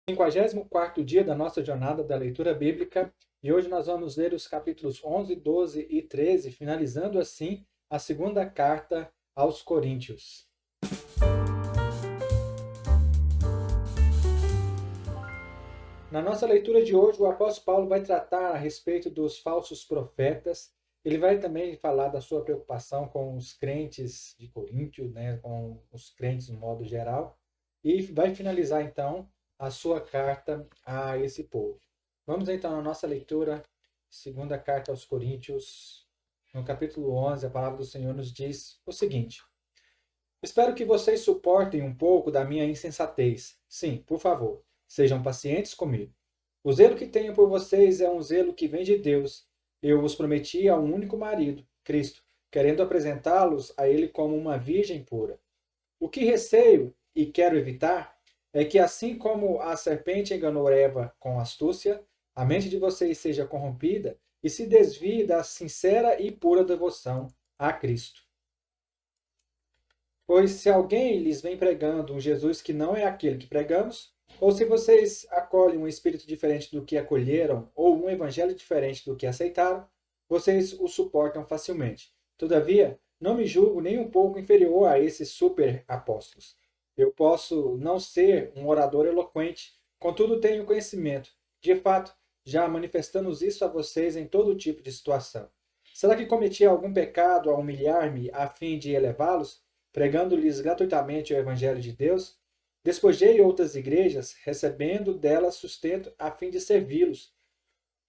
54º dia da nossa jornada da leitura bíblica e hoje nós vamos ler os capítulos 11, 12 e 13, finalizando assim a segunda carta aos Coríntios. Na nossa leitura de hoje, o apóstolo Paulo vai tratar a respeito dos falsos profetas. Ele vai também falar da sua preocupação com os crentes de Coríntio, né, com os crentes no modo geral, e vai finalizar então a sua carta a esse povo. Vamos então à nossa leitura, segunda carta aos Coríntios, no capítulo 11, a palavra do Senhor nos diz o seguinte: Espero que vocês suportem um pouco da minha insensatez. Sim, por favor, sejam pacientes comigo. O zelo que tenho por vocês é um zelo que vem de Deus. Eu os prometi a um único marido, Cristo, querendo apresentá-los a Ele como uma virgem pura. O que receio e quero evitar é que, assim como a serpente enganou Eva com astúcia, a mente de vocês seja corrompida e se desvie da sincera e pura devoção a Cristo. Pois se alguém lhes vem pregando um Jesus que não é aquele que pregamos, ou se vocês acolhem um espírito diferente do que acolheram, ou um evangelho diferente do que aceitaram, vocês o suportam facilmente. Todavia, não me julgo nem um pouco inferior a esses super apóstolos. Eu posso não ser um orador eloquente, contudo tenho conhecimento. De fato, já manifestamos isso a vocês em todo tipo de situação. Será que cometi algum pecado ao humilhar-me a fim de elevá-los, pregando-lhes gratuitamente o Evangelho de Deus? Despojei outras igrejas, recebendo delas sustento a fim de servi-los.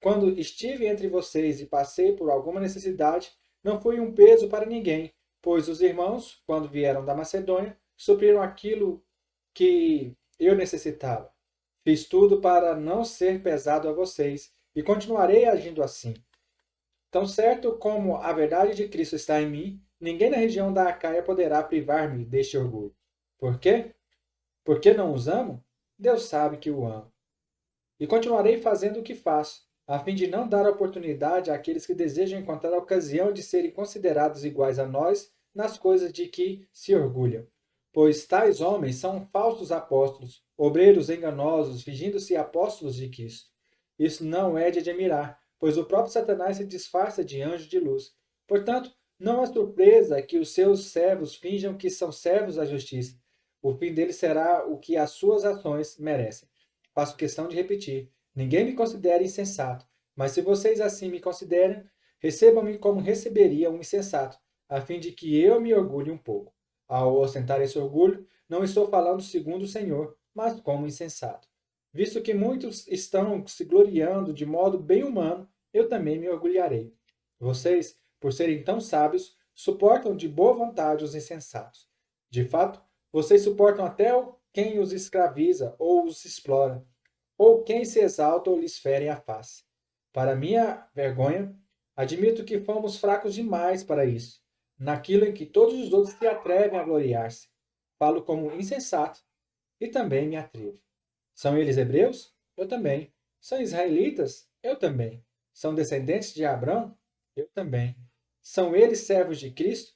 Quando estive entre vocês e passei por alguma necessidade, não fui um peso para ninguém, pois os irmãos, quando vieram da Macedônia, supriram aquilo que eu necessitava. Fiz tudo para não ser pesado a vocês e continuarei agindo assim. Tão certo como a verdade de Cristo está em mim, ninguém na região da Acaia poderá privar-me deste orgulho. Por quê? Porque não os amo? Deus sabe que o amo. E continuarei fazendo o que faço, a fim de não dar oportunidade àqueles que desejam encontrar a ocasião de serem considerados iguais a nós nas coisas de que se orgulham. Pois tais homens são falsos apóstolos, obreiros enganosos, fingindo-se apóstolos de Cristo. Isso não é de admirar, pois o próprio Satanás se disfarça de anjo de luz. Portanto, não é surpresa que os seus servos finjam que são servos da justiça. O fim deles será o que as suas ações merecem. Faço questão de repetir: ninguém me considera insensato, mas se vocês assim me considerem, recebam-me como receberia um insensato, a fim de que eu me orgulhe um pouco. Ao ostentar esse orgulho, não estou falando segundo o Senhor, mas como insensato. Visto que muitos estão se gloriando de modo bem humano, eu também me orgulharei. Vocês, por serem tão sábios, suportam de boa vontade os insensatos. De fato, vocês suportam até quem os escraviza ou os explora, ou quem se exalta ou lhes fere a face. Para minha vergonha, admito que fomos fracos demais para isso, naquilo em que todos os outros se atrevem a gloriar-se. Falo como insensato e também me atrevo. São eles hebreus? Eu também. São israelitas? Eu também. São descendentes de Abraão? Eu também. São eles servos de Cristo?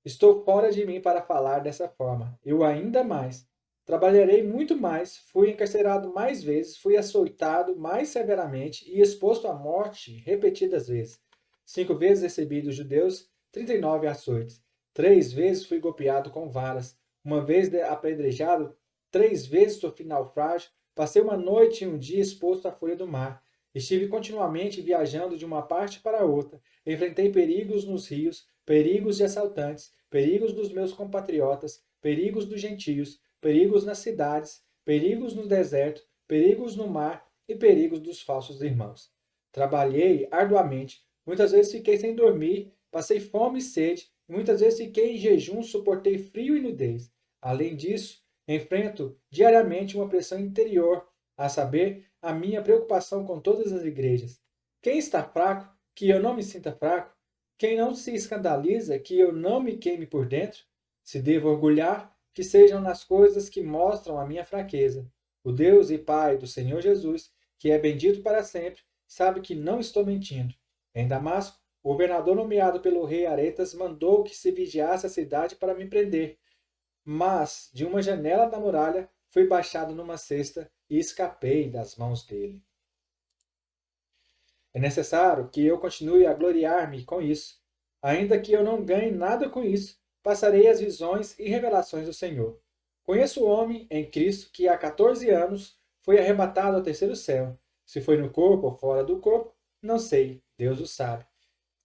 Estou fora de mim para falar dessa forma. Eu ainda mais. Trabalharei muito mais, fui encarcerado mais vezes, fui açoitado mais severamente e exposto à morte repetidas vezes. 5 vezes recebi dos judeus 39 açoites. 3 vezes fui golpeado com varas. Uma vez apedrejado, 3 vezes sofri naufrágio. Passei uma noite e um dia exposto à fúria do mar. Estive continuamente viajando de uma parte para outra. Enfrentei perigos nos rios, perigos de assaltantes, perigos dos meus compatriotas, perigos dos gentios, perigos nas cidades, perigos no deserto, perigos no mar e perigos dos falsos irmãos. Trabalhei arduamente, muitas vezes fiquei sem dormir, passei fome e sede, muitas vezes fiquei em jejum, suportei frio e nudez. Além disso, enfrento diariamente uma pressão interior, a saber, a minha preocupação com todas as igrejas. Quem está fraco, que eu não me sinta fraco? Quem não se escandaliza, que eu não me queime por dentro? Se devo orgulhar, que sejam nas coisas que mostram a minha fraqueza. O Deus e Pai do Senhor Jesus, que é bendito para sempre, sabe que não estou mentindo. Em Damasco, o governador nomeado pelo rei Aretas mandou que se vigiasse a cidade para me prender. Mas, de uma janela da muralha, fui baixado numa cesta e escapei das mãos dele. É necessário que eu continue a gloriar-me com isso. Ainda que eu não ganhe nada com isso, passarei as visões e revelações do Senhor. Conheço o homem em Cristo que há 14 anos foi arrebatado ao terceiro céu. Se foi no corpo ou fora do corpo, não sei, Deus o sabe.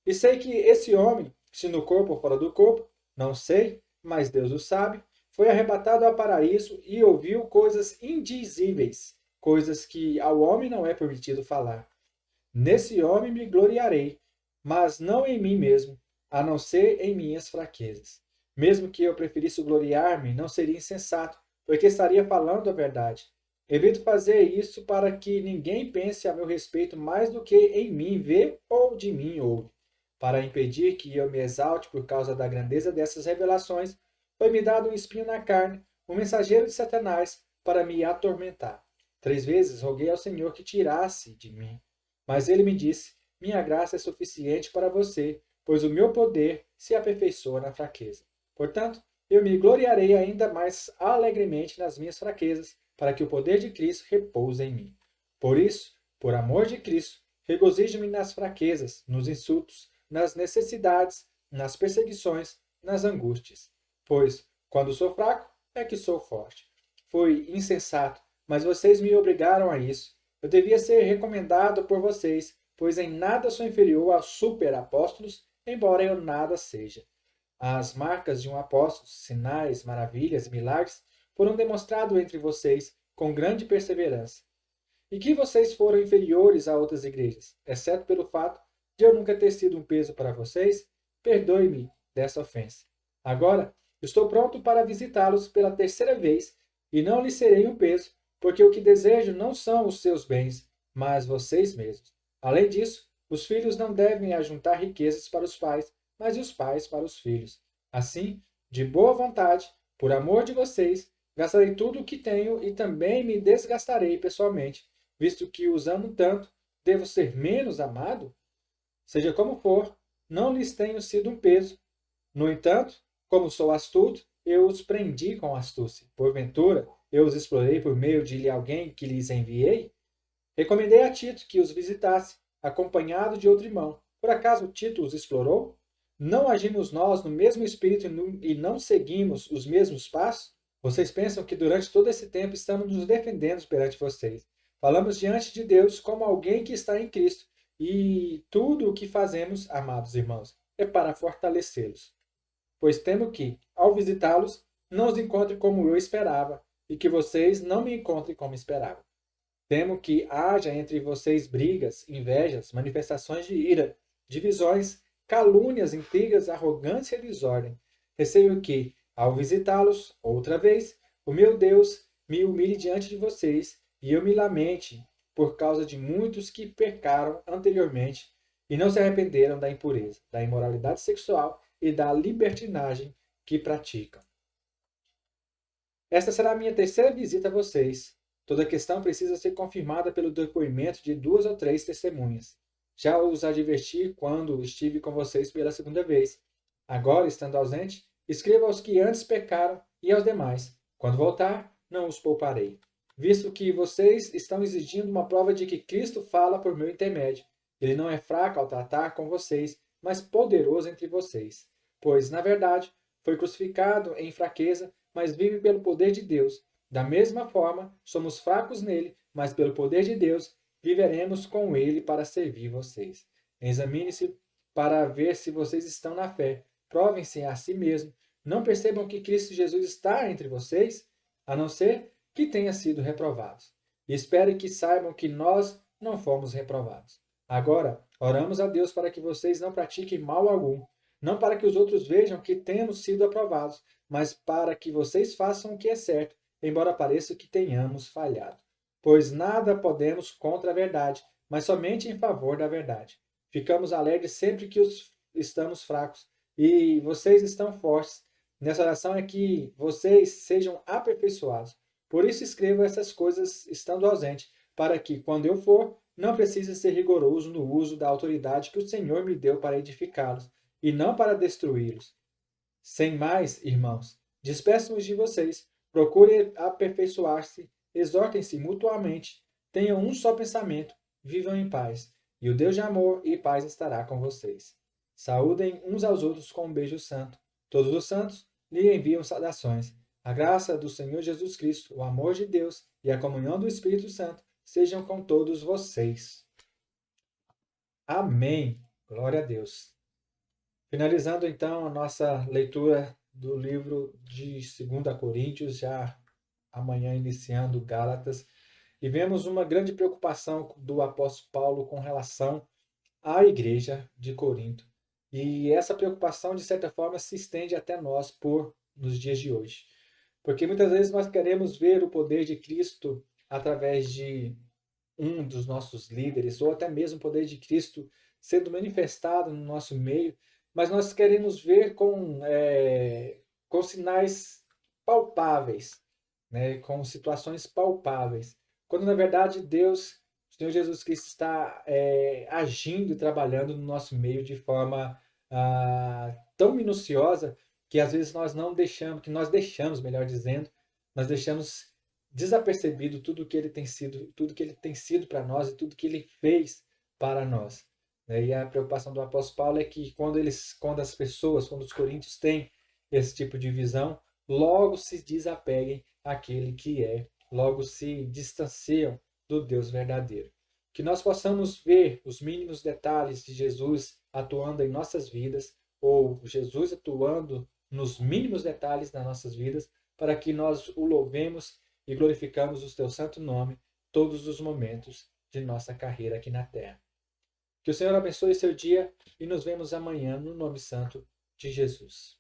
E sei que esse homem, se no corpo ou fora do corpo, não sei, mas Deus o sabe, foi arrebatado ao paraíso e ouviu coisas indizíveis, coisas que ao homem não é permitido falar. Nesse homem me gloriarei, mas não em mim mesmo, a não ser em minhas fraquezas. Mesmo que eu preferisse gloriar-me, não seria insensato, porque estaria falando a verdade. Evito fazer isso para que ninguém pense a meu respeito mais do que em mim vê ou de mim ouve. Para impedir que eu me exalte por causa da grandeza dessas revelações, foi-me dado um espinho na carne, um mensageiro de Satanás, para me atormentar. 3 vezes roguei ao Senhor que tirasse de mim. Mas ele me disse: minha graça é suficiente para você, pois o meu poder se aperfeiçoa na fraqueza. Portanto, eu me gloriarei ainda mais alegremente nas minhas fraquezas, para que o poder de Cristo repouse em mim. Por isso, por amor de Cristo, regozijo-me nas fraquezas, nos insultos, nas necessidades, nas perseguições, nas angústias. Pois, quando sou fraco, é que sou forte. Fui insensato, mas vocês me obrigaram a isso. Eu devia ser recomendado por vocês, pois em nada sou inferior aos superapóstolos, embora eu nada seja. As marcas de um apóstolo, sinais, maravilhas e milagres foram demonstrados entre vocês com grande perseverança. E que vocês foram inferiores a outras igrejas, exceto pelo fato de eu nunca ter sido um peso para vocês, perdoe-me dessa ofensa. Agora, estou pronto para visitá-los pela terceira vez e não lhes serei um peso, porque o que desejo não são os seus bens, mas vocês mesmos. Além disso, os filhos não devem ajuntar riquezas para os pais, mas os pais para os filhos. Assim, de boa vontade, por amor de vocês, gastarei tudo o que tenho e também me desgastarei pessoalmente, visto que, usando tanto, devo ser menos amado? Seja como for, não lhes tenho sido um peso. No entanto, como sou astuto, eu os prendi com astúcia. Porventura, eu os explorei por meio de alguém que lhes enviei? Recomendei a Tito que os visitasse, acompanhado de outro irmão. Por acaso Tito os explorou? Não agimos nós no mesmo espírito e não seguimos os mesmos passos? Vocês pensam que durante todo esse tempo estamos nos defendendo perante vocês. Falamos diante de Deus como alguém que está em Cristo. E tudo o que fazemos, amados irmãos, é para fortalecê-los. Pois temo que, ao visitá-los, não os encontre como eu esperava, e que vocês não me encontrem como esperavam. Temo que haja entre vocês brigas, invejas, manifestações de ira, divisões, calúnias, intrigas, arrogância e desordem. Receio que, ao visitá-los outra vez, o meu Deus me humilhe diante de vocês e eu me lamente por causa de muitos que pecaram anteriormente e não se arrependeram da impureza, da imoralidade sexual e da libertinagem que praticam. Esta será a minha terceira visita a vocês. Toda questão precisa ser confirmada pelo depoimento de 2 ou 3 testemunhas. Já os adverti quando estive com vocês pela segunda vez. Agora, estando ausente, escreva aos que antes pecaram e aos demais. Quando voltar, não os pouparei. Visto que vocês estão exigindo uma prova de que Cristo fala por meu intermédio. Ele não é fraco ao tratar com vocês, mas poderoso entre vocês. Pois, na verdade, foi crucificado em fraqueza, mas vive pelo poder de Deus. Da mesma forma, somos fracos nele, mas pelo poder de Deus, viveremos com ele para servir vocês. Examine-se para ver se vocês estão na fé. Provem-se a si mesmos. Não percebam que Cristo Jesus está entre vocês, a não ser que tenha sido reprovados. E espero que saibam que nós não fomos reprovados. Agora, oramos a Deus para que vocês não pratiquem mal algum, não para que os outros vejam que temos sido aprovados, mas para que vocês façam o que é certo, embora pareça que tenhamos falhado. Pois nada podemos contra a verdade, mas somente em favor da verdade. Ficamos alegres sempre que estamos fracos e vocês estão fortes. Nessa oração é que vocês sejam aperfeiçoados. Por isso escrevo essas coisas estando ausente, para que, quando eu for, não precise ser rigoroso no uso da autoridade que o Senhor me deu para edificá-los, e não para destruí-los. Sem mais, irmãos, despeço-nos de vocês, Procurem aperfeiçoar-se, exortem-se mutuamente, tenham um só pensamento, vivam em paz. E o Deus de amor e paz estará com vocês. Saúdem uns aos outros com um beijo santo. Todos os santos lhe enviam saudações. A graça do Senhor Jesus Cristo, o amor de Deus e a comunhão do Espírito Santo sejam com todos vocês. Amém. Glória a Deus. Finalizando então a nossa leitura do livro de 2 Coríntios, já amanhã iniciando Gálatas, e vemos uma grande preocupação do apóstolo Paulo com relação à igreja de Corinto. E essa preocupação, de certa forma, se estende até nós nos dias de hoje. Porque muitas vezes nós queremos ver o poder de Cristo através de um dos nossos líderes, ou até mesmo o poder de Cristo sendo manifestado no nosso meio, mas nós queremos ver com sinais palpáveis, né, com situações palpáveis, quando na verdade Deus, o Senhor Jesus Cristo, está agindo e trabalhando no nosso meio de forma tão minuciosa que às vezes nós deixamos, melhor dizendo, nós deixamos desapercebido tudo que ele tem sido para nós e tudo que ele fez para nós. E a preocupação do apóstolo Paulo é que quando os coríntios têm esse tipo de visão, logo se desapeguem àquele que logo se distanciam do Deus verdadeiro. Que nós possamos ver os mínimos detalhes de Jesus atuando em nossas vidas, ou Jesus atuando nos mínimos detalhes das nossas vidas, para que nós o louvemos e glorificamos o teu santo nome todos os momentos de nossa carreira aqui na terra. Que o Senhor abençoe seu dia e nos vemos amanhã no nome santo de Jesus.